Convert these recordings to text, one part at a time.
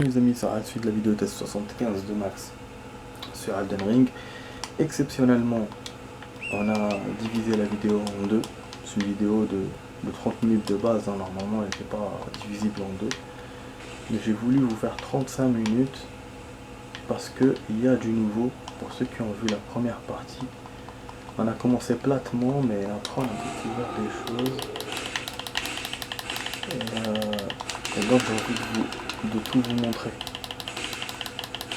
bienvenue les amis sur la suite de la vidéo test 75 de Max sur Elden Ring. Exceptionnellement, on a divisé la vidéo en deux. C'est une vidéo de 30 minutes de base, hein. Normalement elle n'était pas divisible en deux. Mais j'ai voulu vous faire 35 minutes parce qu'il y a du nouveau. Pour ceux qui ont vu la première partie, on a commencé platement, mais après on a découvert des choses. Et donc j'ai envie de tout vous montrer.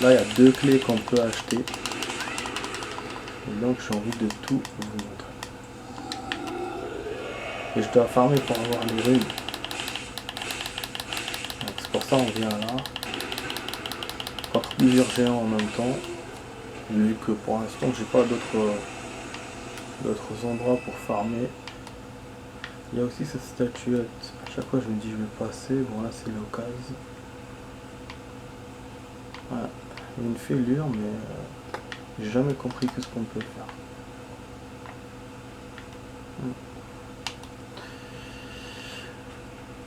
Là il y a deux clés qu'on peut acheter. Et donc j'ai envie de tout vous montrer. Et je dois farmer pour avoir les runes. C'est pour ça on vient là. Contre plusieurs géants en même temps. Vu que pour l'instant j'ai pas d'autres endroits pour farmer. Il y a aussi cette statuette. À chaque fois je me dis je vais passer. Bon là c'est l'occasion. Voilà. Il y a une fêlure mais j'ai jamais compris que ce qu'on peut faire.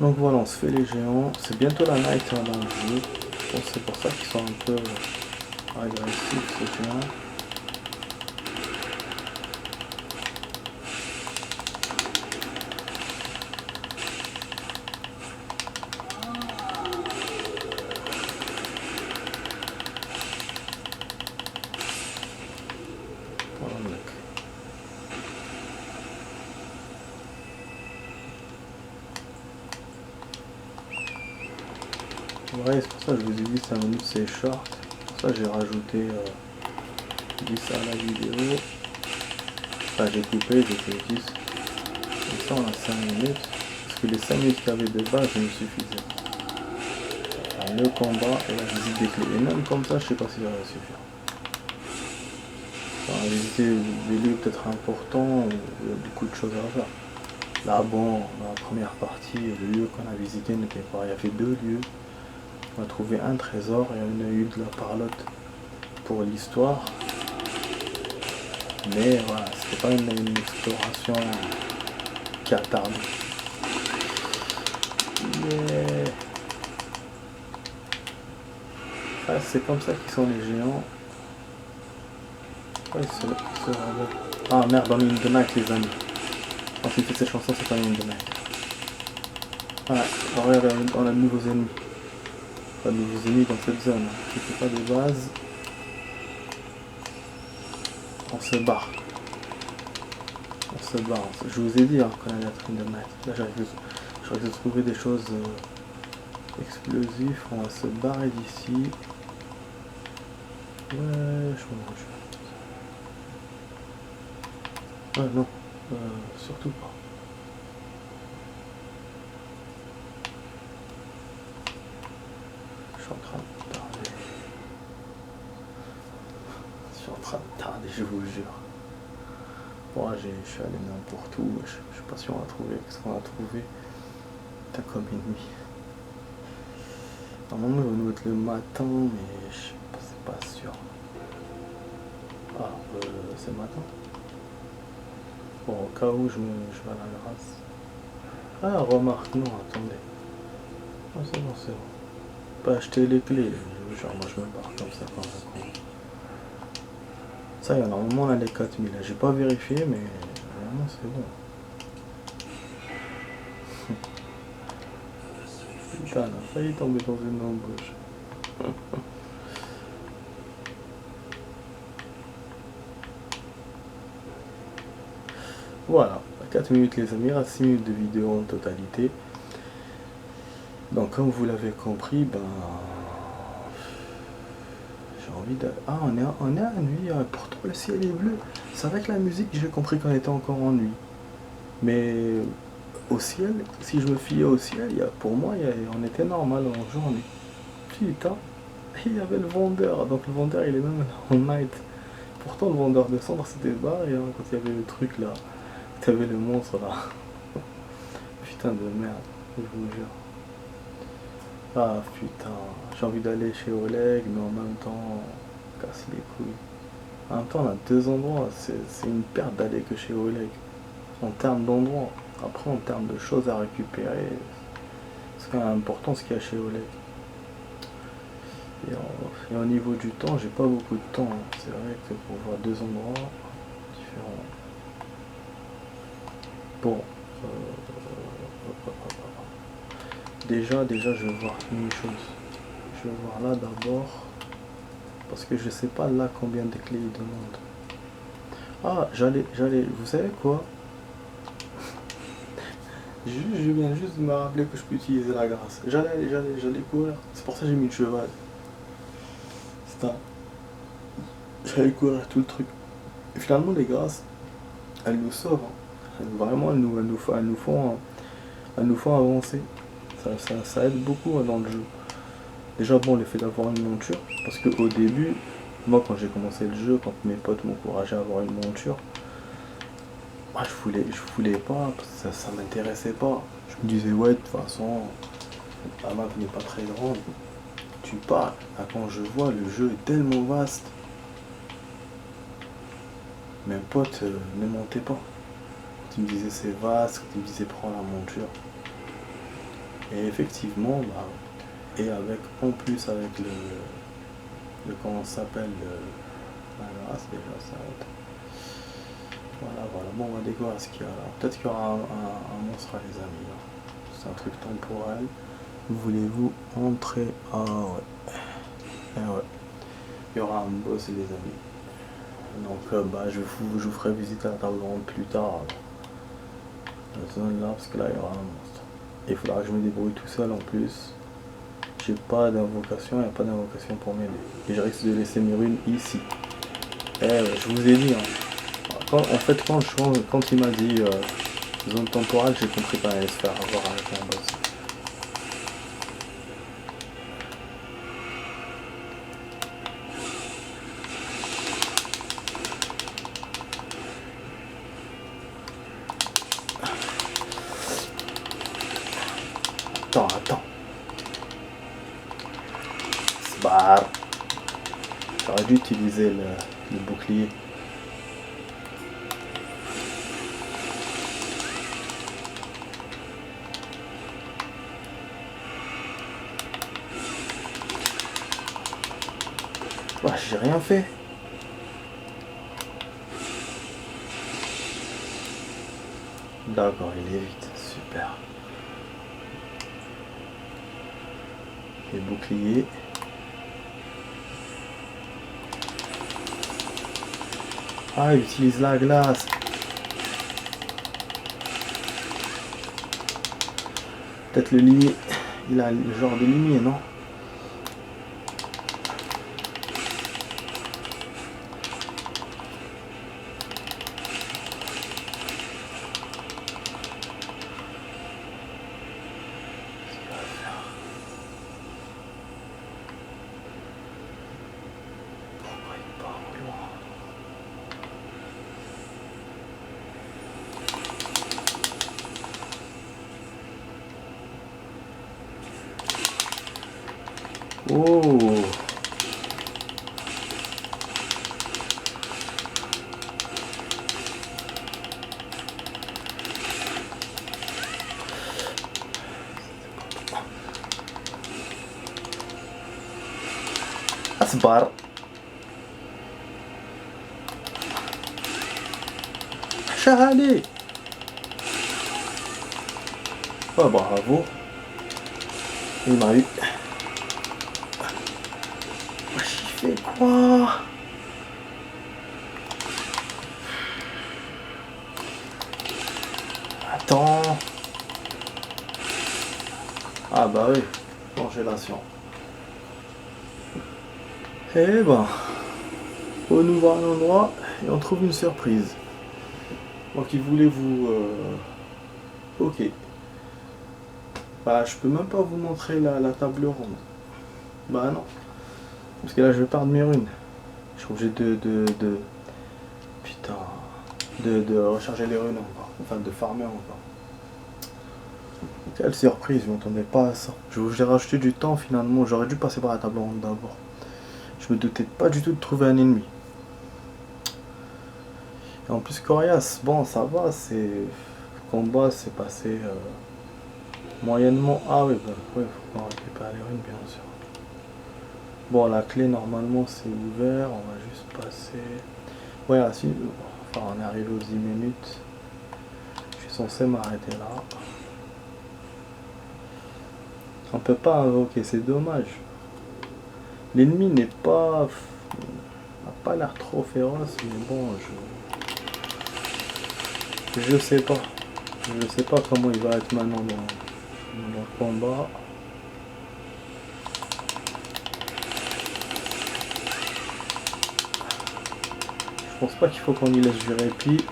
Donc voilà, on se fait les géants. C'est bientôt la night hein, dans le jeu. Bon, c'est pour ça qu'ils sont un peu agressifs ces géants. Ouais, c'est pour ça que je vous ai dit 5 minutes c'est short. Pour ça j'ai rajouté 10 à la vidéo. Enfin j'ai coupé, j'ai fait 10. Et ça on a 5 minutes. Parce que les 5 minutes qu'il y avait de base me suffisaient. Enfin, le combat et la visite des clés. Et même comme ça je sais pas si ça va suffire. Enfin, visiter des lieux peut-être importants où il y a beaucoup de choses à faire. Là bon, dans la première partie, le lieu qu'on a visité n'était pas. Il y avait 2 lieux. On a trouvé un trésor et on a eu de la parlotte pour l'histoire. Mais voilà, c'était pas une exploration qui a tardé. Mais ah, c'est comme ça qu'ils sont les géants. Ouais, c'est vraiment... Ah merde, on a une de night les amis. Quand il fait cette chanson, c'est pas une de night. Voilà, regarde, on a de nouveaux ennemis. Pas de nouveaux ennemis dans cette zone. C'était pas de base. On se barre. On se barre. Je vous ai dit hein, qu'on allait être une de night. Là j'arrive de trouver des choses explosives. On va se barrer d'ici. Ouais, je mange. Ah non, surtout pas. Je suis en train de tarder. Je suis en train de tarder, je vous jure. Bon, je suis allé n'importe où. Je suis pas sûr on va trouver ce qu'on a trouvé. T'as comme ennemi. Normalement, il va nous mettre le matin, mais je sais pas sûr. Ah, c'est le matin. Bon, au cas où je vais à la grâce. Ah, remarque, non, attendez. Ah, c'est bon, c'est bon. Pas acheter les clés, genre moi je me barre comme ça quand même. Ça y est, normalement on a les 4000, j'ai pas vérifié mais vraiment c'est bon. Putain, on a failli tomber dans une embauche. Voilà, 4 minutes les amis, à 6 minutes de vidéo en totalité. Donc comme vous l'avez compris, ben j'ai envie de... Ah on est à nuit, hein. Pourtant le ciel est bleu. C'est avec la musique que j'ai compris qu'on était encore en nuit. Mais au ciel, si je me fiais au ciel, pour moi on était normal en journée. Putain, il y avait le vendeur, donc le vendeur il est même en night. Pourtant le vendeur de cendres c'était barré hein, quand il y avait le truc là. Tu avais le monstre là. Putain de merde, je vous jure. Ah putain, j'ai envie d'aller chez Oleg, mais en même temps, casse les couilles. En même temps, on a 2 endroits, c'est une perte d'aller que chez Oleg. En termes d'endroits. Après, en termes de choses à récupérer, c'est quand même important ce qu'il y a chez Oleg. Et au niveau du temps, j'ai pas beaucoup de temps, hein. C'est vrai que pour voir deux endroits différents. Bon. Déjà, je vais voir une chose. Je vais voir là d'abord. Parce que je sais pas là combien de clés il demande. Ah, vous savez quoi? Je viens juste de me rappeler que je peux utiliser la grâce. J'allais courir. C'est pour ça que j'ai mis le cheval. C'est ça. J'allais courir tout le truc. Et finalement, les grâces, elles nous sauvent, hein. Vraiment, elles nous font avancer. Ça aide beaucoup, hein, dans le jeu. Déjà, bon, le fait d'avoir une monture. Parce qu'au début, moi, quand j'ai commencé le jeu, quand mes potes m'encourageaient à avoir une monture, moi, je voulais pas, parce que ça m'intéressait pas. Je me disais, ouais, de toute façon, la map n'est pas très grande. Tu pars, là, quand je vois, le jeu est tellement vaste. Mes potes ne montaient pas. Tu me disais c'est vaste, tu me disais prends la monture. Et effectivement, bah, et avec, en plus avec le comment ça s'appelle, la grâce déjà, ça aide. Voilà, bon, on va découvrir ce qu'il y a là. Peut-être qu'il y aura un monstre, les amis, là. C'est un truc temporel. Voulez-vous entrer? Ah ouais. Eh ouais. Il y aura un boss, les amis. Donc bah, je vous ferai visiter la table ronde plus tard. La zone là, parce que là, il y aura un monstre. Il faudra que je me débrouille tout seul en plus. J'ai pas d'invocation, il n'y a pas d'invocation pour m'aider. Et je risque de laisser mes runes ici. Eh ouais, je vous ai dit, hein. En fait, quand il m'a dit zone temporelle, j'ai compris qu'on allait se faire avoir avec un boss. Attends. Sbar. J'aurais dû utiliser le bouclier. Bah, j'ai rien fait. D'accord, il est vite. Super. Et bouclier. Ah, il utilise la glace. Peut-être le limier. Il a le genre de limier, non? Pourquoi il part au loin? Oh! Asbar. Chahali. Oh, bravo. Il m'a eu. Wesh, il fait quoi? Attends. Ah bah oui, congélation. Eh ben, on ouvre un endroit et on trouve une surprise. Donc il voulait vous... Ok. Bah je peux même pas vous montrer la table ronde. Bah non. Parce que là je vais perdre mes runes. Je suis obligé Putain. De recharger les runes encore. Enfin de farmer encore. Quelle surprise, je m'attendais pas à ça. J'ai rajouté du temps finalement. J'aurais dû passer par la table ronde d'abord. Je me doutais pas du tout de trouver un ennemi. Et en plus Corias, bon ça va, c'est... Le combat s'est passé moyennement... Ah oui, bah oui, faut qu'on récupère les runes bien sûr. Bon, la clé, normalement, c'est ouvert. On va juste passer... Ouais, si... Enfin, on est arrivé aux 10 minutes. Je suis censé m'arrêter là. On peut pas invoquer, c'est dommage. L'ennemi n'est pas... n'a pas l'air trop féroce, mais bon, je sais pas. Je sais pas comment il va être maintenant dans le combat. Je pense pas qu'il faut qu'on y laisse du répit.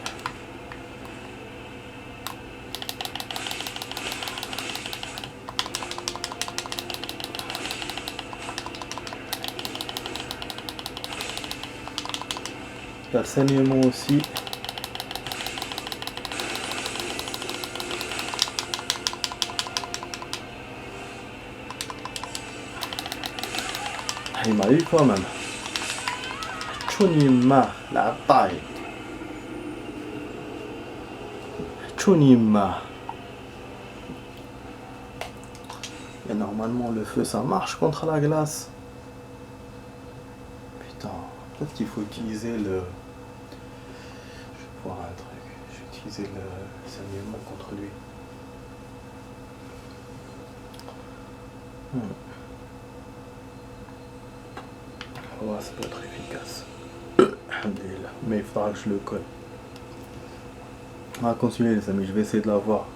Il y a le saignement aussi. Il m'a eu quand même. Chunima, la taille. Chunima. Et normalement le feu ça marche contre la glace. Putain, peut-être qu'il faut utiliser le... Je vais voir un truc. Je vais utiliser le saignement contre lui. Ouais, ça peut être efficace. Mais il faudra que je le colle. On va continuer les amis, je vais essayer de la voir.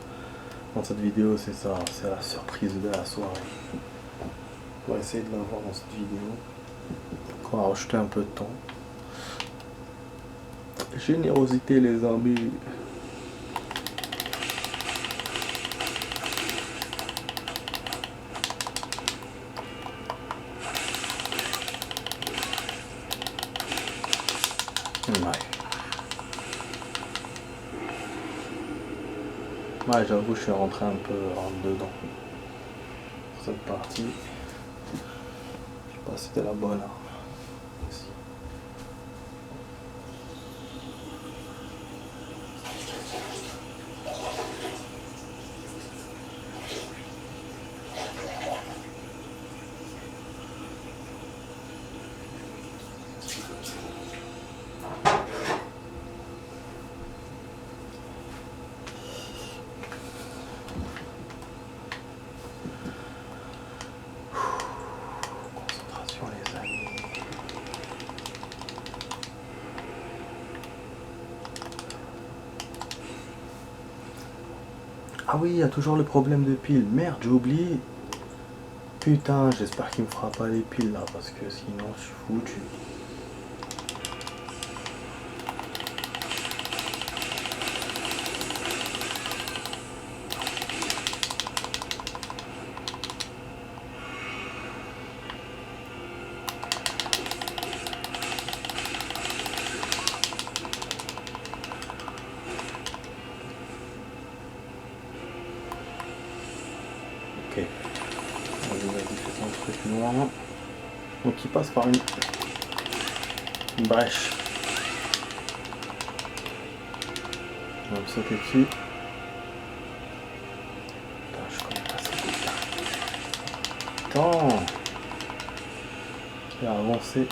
Dans cette vidéo, c'est ça, c'est la surprise de la soirée. On va essayer de la voir dans cette vidéo. On va rajouter un peu de temps. Générosité les amis. Ouais, j'avoue, je suis rentré un peu en dedans. Cette partie. Je sais pas si c'était la bonne. Ici. Concentration les amis. Ah oui, il y a toujours le problème de pile. Merde, j'ai oublié. Putain, j'espère qu'il me fera pas les piles là, parce que sinon je suis foutu. Ok. Vas-y, fais ton truc noir. Donc il passe par une brèche. On va me sauter dessus. Putain, je connais pas ce coup-là. Attends. Il a avancé.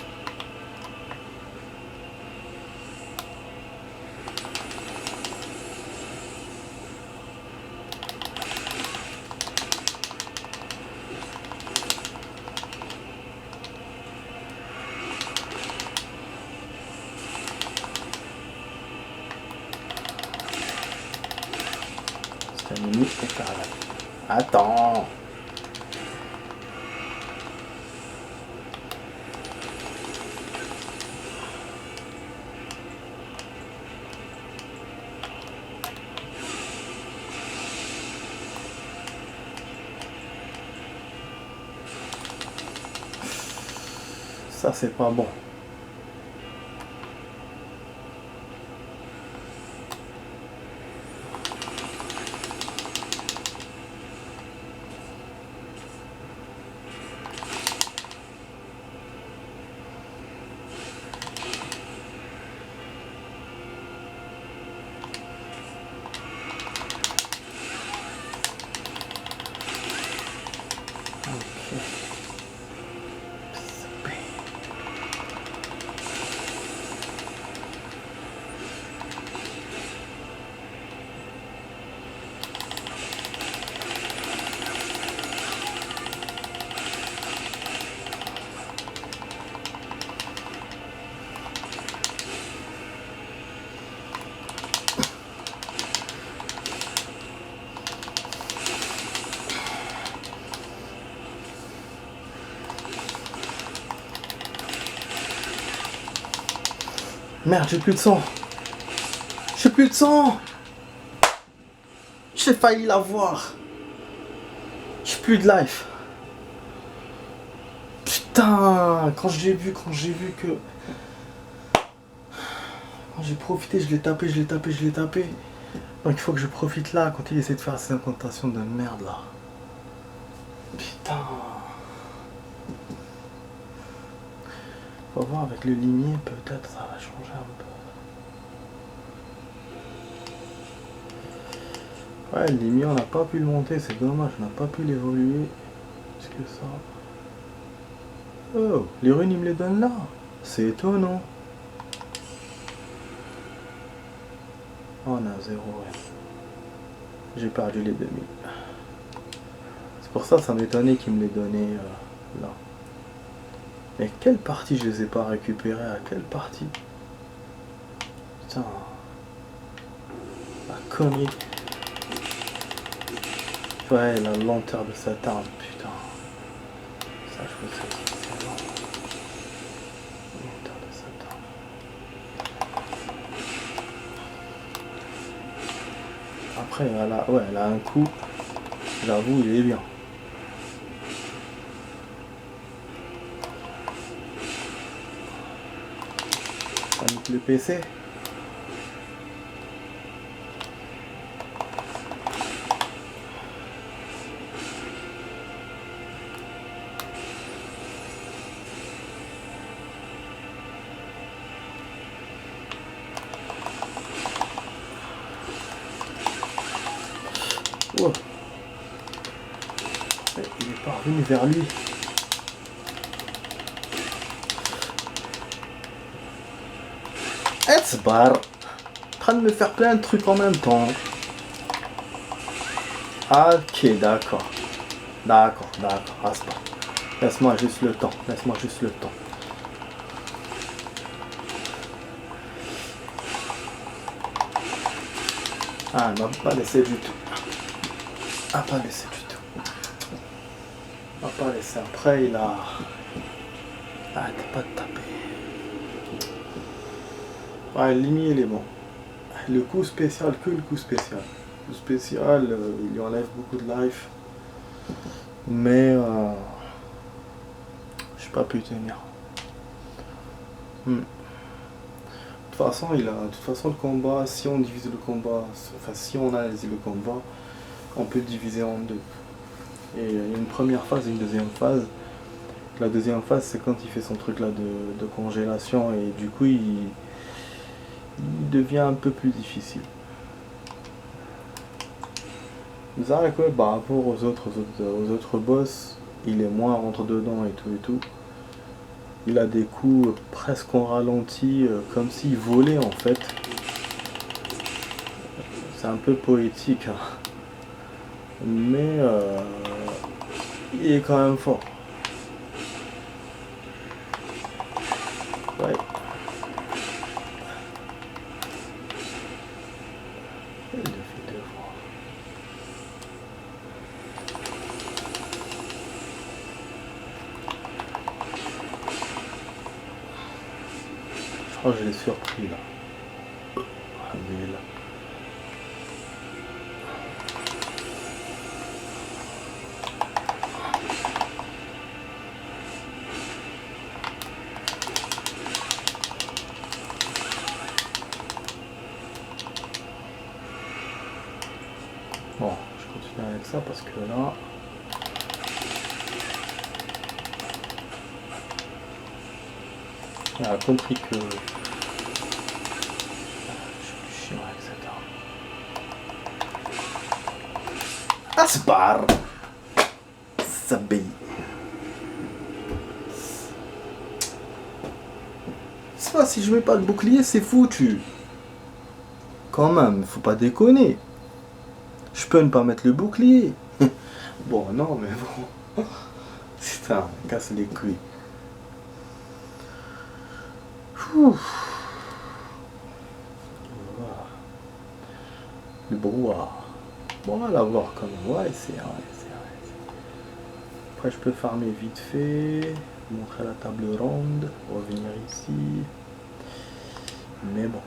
Attends. Ça c'est pas bon. Merde, j'ai plus de sang. J'ai plus de sang. J'ai failli l'avoir. J'ai plus de life. Putain, quand j'ai vu que... Quand j'ai profité, je l'ai tapé. Donc il faut que je profite là, quand il essaie de faire ces incantations de merde là. Putain. Faut voir avec le limier, peut-être ça va changer un peu. Ouais, le limier on n'a pas pu le monter, c'est dommage, on n'a pas pu l'évoluer. Est-ce que ça... Oh, les runes ils me les donnent là. C'est étonnant. Oh, on a 0, ouais. J'ai perdu les 2000. C'est pour ça ça m'étonnait qu'ils me les donnaient là. Mais quelle partie je les ai pas récupérées? À quelle partie? Putain. La connerie. Ouais, la lenteur de cette arme, putain. Ça, je veux que c'est lent. La lenteur de cette arme. Après, elle a un coup. J'avoue, il est bien. Ça nique le PC. Oh. Il est parvenu vers lui. Etzbar, en train de me faire plein de trucs en même temps. Ok, d'accord. Aspa. Laisse-moi juste le temps. Ah, il m'a pas laissé du tout. Après, il a... Arrête pas de taper. Ouais, le limier, il est bon. Le coup spécial, que le coup spécial. Le coup spécial, il lui enlève beaucoup de life. Mais... j'ai pas pu tenir. De toute façon, le combat, si on divise le combat, enfin, si on analyse le combat, on peut le diviser en deux. Et il y a une première phase et une deuxième phase. La deuxième phase, c'est quand il fait son truc là de congélation et du coup, il devient un peu plus difficile. Zarek, ouais, par rapport aux autres boss, il est moins rentre dedans et tout. Il a des coups presque en ralenti, comme s'il volait en fait. C'est un peu poétique, hein. Mais il est quand même fort. Ouais. Il le fait 2 fois. Je crois que je l'ai surpris là. Alhamdulillah. Bon, je continue avec ça parce que là... Il a compris que... Je suis chiant avec cette arme. Asbar Sabi. C'est pas, si je mets pas de bouclier, c'est foutu. Quand même, faut pas déconner. Je peux ne pas mettre le bouclier. Bon, non, mais bon. Putain, casse les couilles. Le brouhaha. Bon, on va l'avoir quand même. Ouais, c'est vrai. Après, je peux farmer vite fait. Montrer la table ronde. Revenir ici. Mais bon.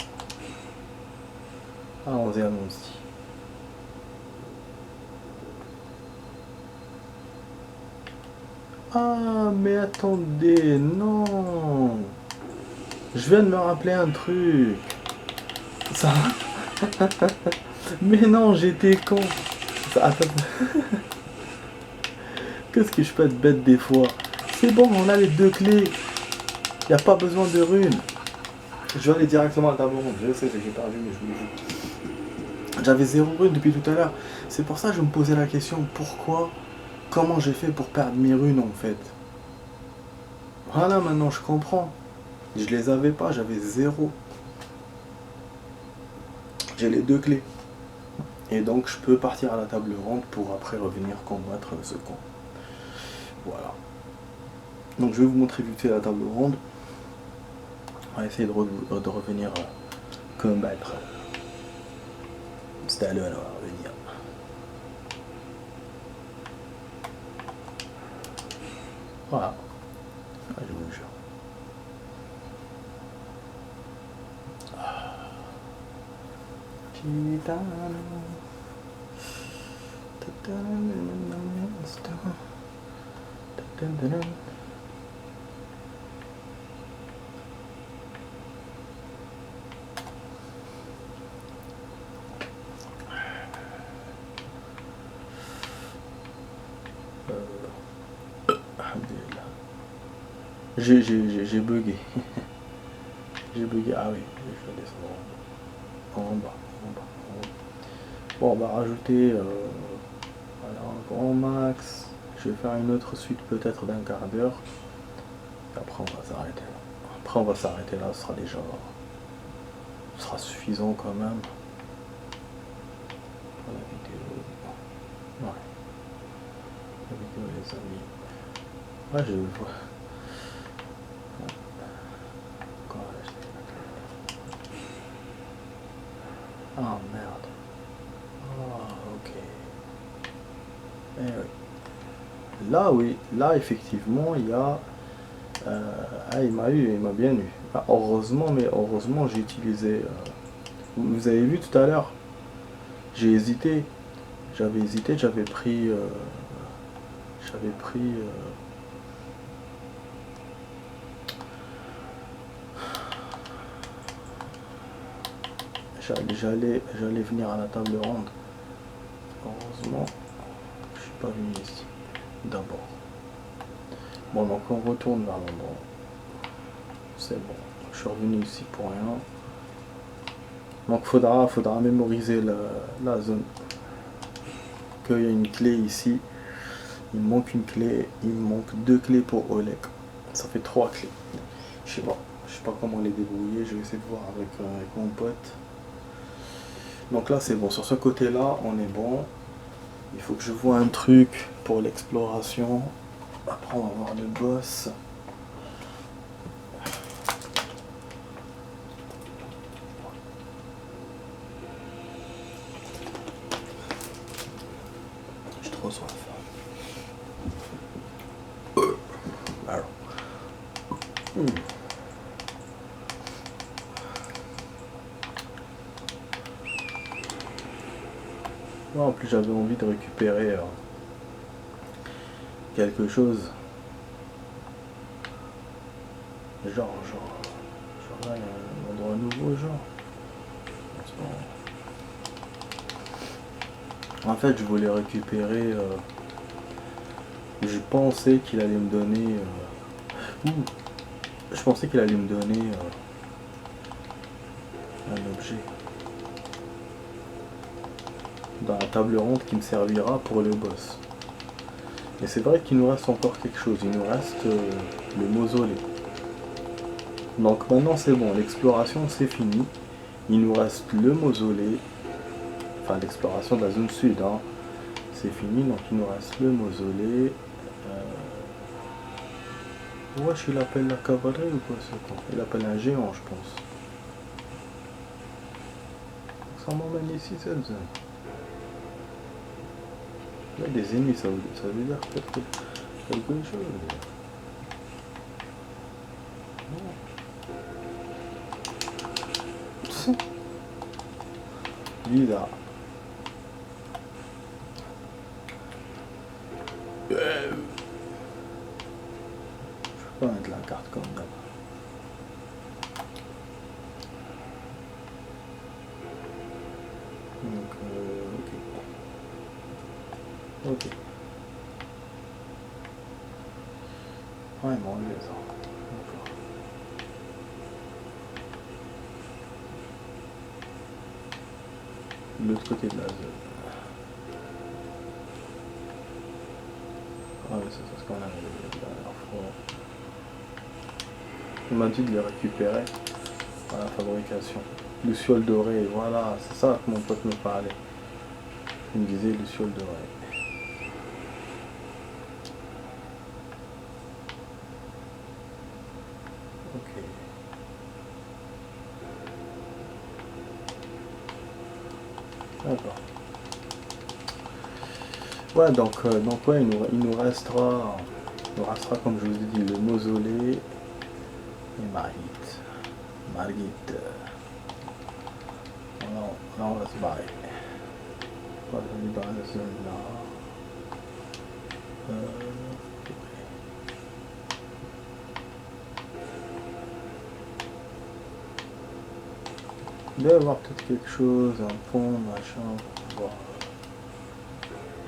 Allons-y, allons-y. Ah, mais attendez, non. Je viens de me rappeler un truc. Ça... Mais non, j'étais con. Attends. Qu'est-ce que je peux être bête des fois. C'est bon, on a les deux clés. Y a pas besoin de runes. Je vais aller directement à la table ronde. Je sais, j'ai perdu, mais je vous le dis. J'avais 0 runes depuis tout à l'heure. C'est pour ça que je me posais la question, pourquoi, comment j'ai fait pour perdre mes runes en fait. Voilà, maintenant je comprends. Je les avais pas, j'avais 0. J'ai les deux clés. Et donc je peux partir à la table ronde pour après revenir combattre ce camp. Voilà. Donc je vais vous montrer vite fait la table ronde. On va essayer de revenir combattre. C'est à l'heure, on va revenir. Voilà. Je vous jure. J'ai bugué. J'ai bugué. Ah oui, je vais descendre en bas. Bon, on va rajouter voilà, un grand max. Je vais faire une autre suite peut-être d'un quart d'heure. Après on va s'arrêter là. Après on va s'arrêter là, ce sera déjà. Ce sera suffisant quand même. Pour la vidéo. Ouais. La vidéo les amis. Ouais je vois. Ah merde. Ah ok. Eh oui. Là oui, là effectivement il y a. Ah il m'a bien eu. Ah, heureusement, mais heureusement j'ai utilisé. Vous avez vu tout à l'heure, j'ai hésité. J'avais hésité, j'avais pris. J'allais venir à la table ronde. Heureusement, je suis pas venu ici. D'abord. Bon, donc on retourne vers l'endroit. C'est bon. Je suis revenu ici pour rien. Donc faudra mémoriser la zone. Qu'il y a une clé ici. Il me manque une clé. Il me manque 2 clés pour Oleg. Ça fait 3 clés. Je sais pas comment les débrouiller. Je vais essayer de voir avec mon pote. Donc là c'est bon. Sur ce côté là on est bon. Il faut que je vois un truc pour l'exploration. Après on va voir le boss. J'ai trop soif. Alors. En plus j'avais envie de récupérer quelque chose. Genre là il y a un endroit nouveau genre. En fait je voulais récupérer. Je pensais qu'il allait me donner. Je pensais qu'il allait me donner un objet. Dans la table ronde qui me servira pour le boss. Mais c'est vrai qu'il nous reste encore quelque chose. Il nous reste le mausolée. Donc maintenant c'est bon, l'exploration c'est fini. Il nous reste le mausolée. Enfin l'exploration de la zone sud. Hein. C'est fini, donc il nous reste le mausolée. Wesh, il appelle la cavalerie ou quoi ce con? Il appelle un géant je pense. Ça m'emmène ici cette zone. Là des ennemis, ça veut dire peut-être quelque chose. son. Bizarre. Je peux pas mettre la carte comme d'hab. Donc, ok. Ok. Ouais, bon, enlevé ça. D'accord. De l'autre côté de la zone. Ah, mais ça, c'est ce qu'on a la dernière fois. On m'a dit de les récupérer à la fabrication. Luciole dorée, voilà, c'est ça que mon pote me parlait. Il me disait Luciole dorée. Ok. D'accord. Ouais, donc ouais, il nous restera, comme je vous ai dit, le mausolée et Margit. Margit. Là, on va se barrer. On va aller dans la zone là. Il doit y avoir peut-être quelque chose, un pont, machin, pour pouvoir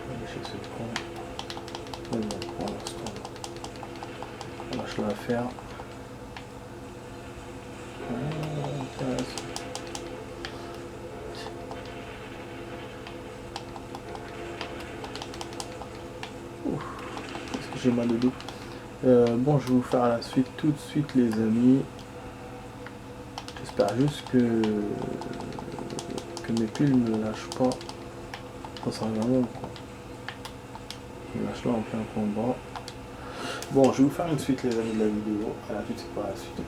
aller chez ce tronc. Mais bon, pour l'instant, on lâche l'affaire. Intéressant. Est-ce que j'ai mal au dos? Bon, je vais vous faire la suite tout de suite, les amis. J'espère juste que mes piles ne me lâchent pas. Ça sera vraiment con. Ils me lâchent là en plein combat. Bon, je vais vous faire une suite, les amis, de la vidéo. À la suite, c'est pas la suite.